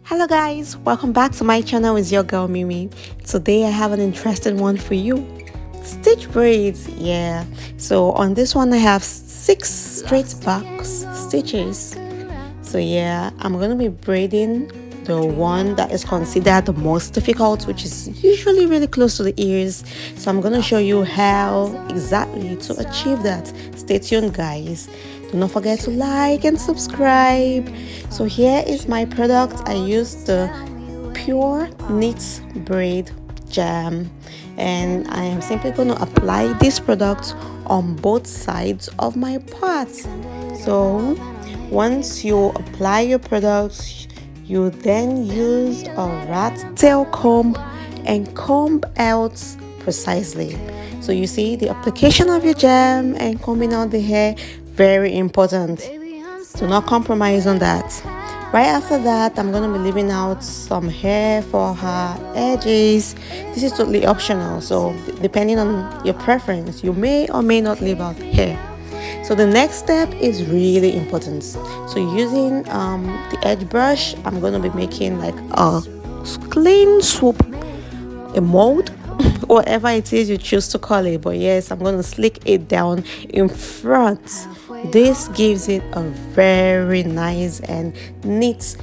Hello guys, welcome back to my channel. It's your girl Mimi. Today I have an interesting one for you. Stitch braids. Yeah. So on this one I have 6 straight box stitches. So yeah, I'm going to be braiding the one that is considered the most difficult, which is usually really close to the ears. So I'm going to show you how exactly to achieve that. Stay tuned guys. Do not forget to like and subscribe. So here is my product. I use the pure knit braid jam, and I am simply going to apply this product on both sides of my part. So once you apply your product, you then use a rat tail comb and comb out precisely. So you see the application of your jam and combing out the hair, very important. Do not compromise on that. Right after that, I'm going to be leaving out some hair for her edges. This is totally optional, so depending on your preference, you may or may not leave out hair. So the next step is really important. So using the edge brush, I'm going to be making like a clean swoop, a mold, whatever it is you choose to call it. But yes, I'm going to slick it down in front. This gives it a very nice and neat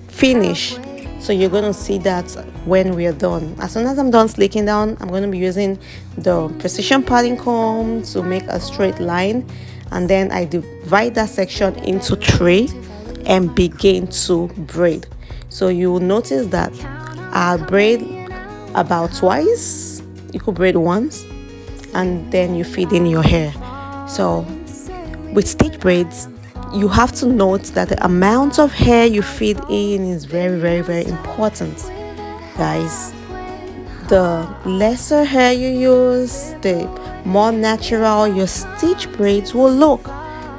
finish. So you're going to see that when we are done. As soon as I'm done slicking down, I'm going to be using the precision parting comb to make a straight line, and then I divide that section into 3 and begin to braid. So you will notice that I'll braid about twice. You could braid once and then you feed in your hair. So with stitch braids, you have to note that the amount of hair you feed in is very important, guys. The lesser hair you use, the more natural your stitch braids will look.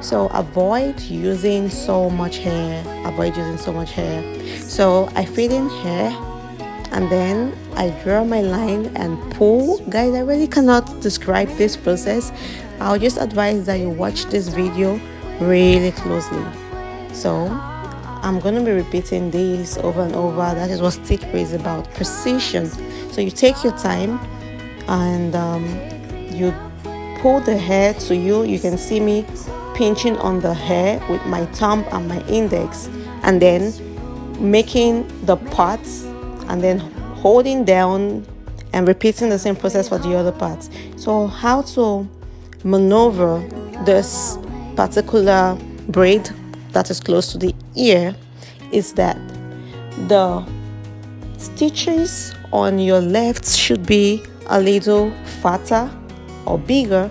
So avoid using so much hair. So I feed in hair and then I draw my line and pull. Guys, I really cannot describe this process. I'll just advise that you watch this video really closely. So I'm going to be repeating this over and over. That is what stitch braid is about, precision. So you take your time and you pull the hair to you. You can see me pinching on the hair with my thumb and my index, and then making the parts and then holding down and repeating the same process for the other parts. So how to maneuver this particular braid that is close to the ear is that the stitches on your left should be a little fatter or bigger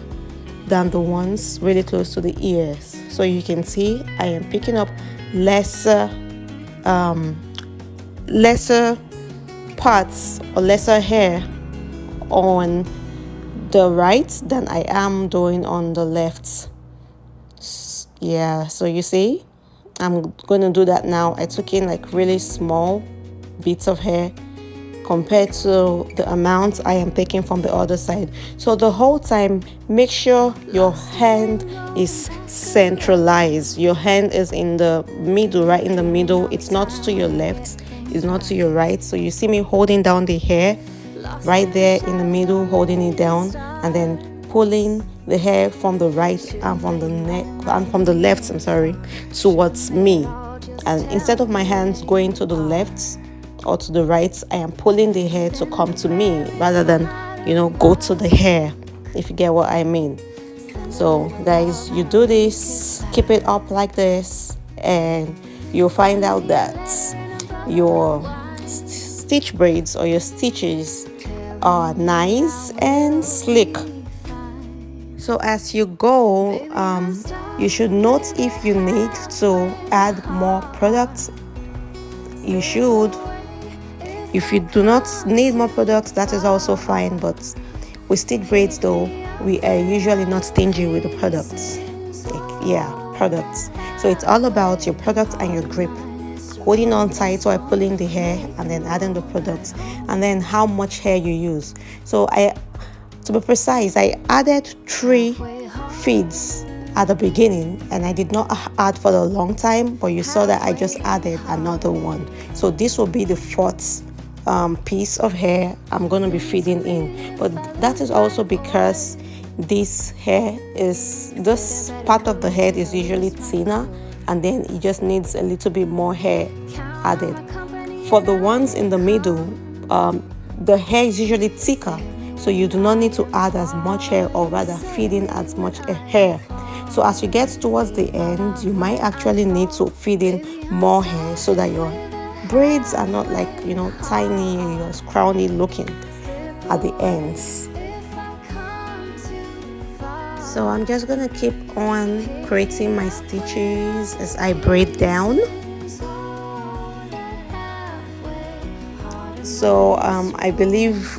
than the ones really close to the ears. So you can see I am picking up lesser parts or lesser hair on the right than I am doing on the left. Yeah, so you see I'm going to do that now. I took in like really small bits of hair compared to the amount I am taking from the other side. So the whole time, make sure your hand is centralized. Your hand is in the middle, right in the middle. It's not to your left, it's not to your right. So you see me holding down the hair right there in the middle, holding it down, and then pulling the hair from the right and from the neck and from the left, towards me. And instead of my hands going to the left or to the right, I am pulling the hair to come to me rather than, go to the hair, if you get what I mean. So guys, you do this, keep it up like this, and you'll find out that your stitch braids or your stitches are nice and slick. So as you go, you should note if you need to add more products. You should. If you do not need more products, that is also fine. But with stitch braids though, we are usually not stingy with the products. Products. So it's all about your product and your grip. Holding on tight while pulling the hair and then adding the products, and then how much hair you use. So to be precise, I added 3 feeds at the beginning, and I did not add for a long time, but you saw that I just added another one. So this will be the fourth piece of hair I'm going to be feeding in. But that is also because this part of the head is usually thinner, and then it just needs a little bit more hair added. For the ones in the middle, the hair is usually thicker, so you do not need to add as much hair, or rather feed in as much hair. So as you get towards the end, you might actually need to feed in more hair so that your braids are not like, tiny or scrawny looking at the ends. So I'm just gonna keep on creating my stitches as I braid down. So I believe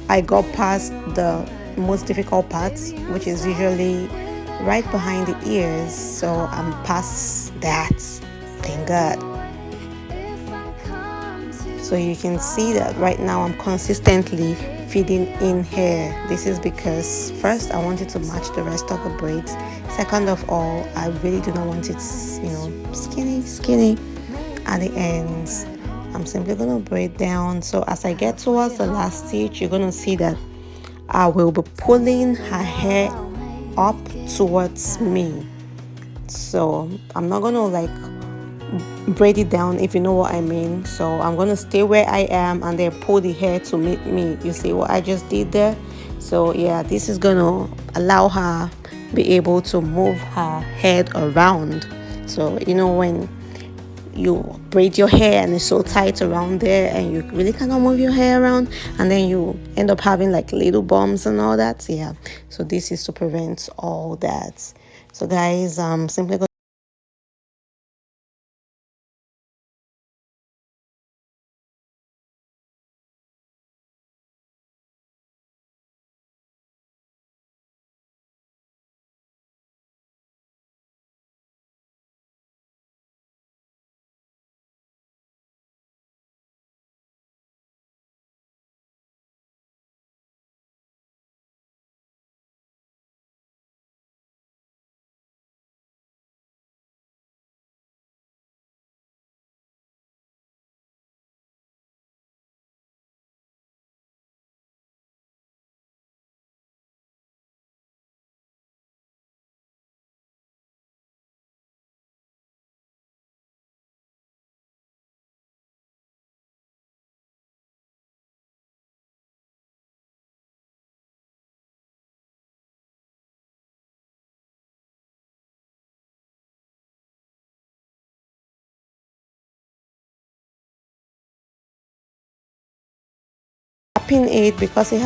I got past the most difficult parts, which is usually right behind the ears. So I'm past that, thank God. So you can see that right now I'm consistently feeding in hair. This is because first I wanted to match the rest of the braids. Second of all, I really do not want it, skinny at the ends. I'm simply going to braid down. So as I get towards the last stitch, you're going to see that I will be pulling her hair up towards me. So I'm not going to like braid it down, if you know what I mean. So I'm going to stay where I am and then pull the hair to meet me. You see what I just did there? So yeah, this is going to allow her be able to move her head around. So when you braid your hair and it's so tight around there and you really cannot move your hair around, and then you end up having like little bumps and all that. Yeah, so this is to prevent all that. So guys, I'm simply going to pin it because it has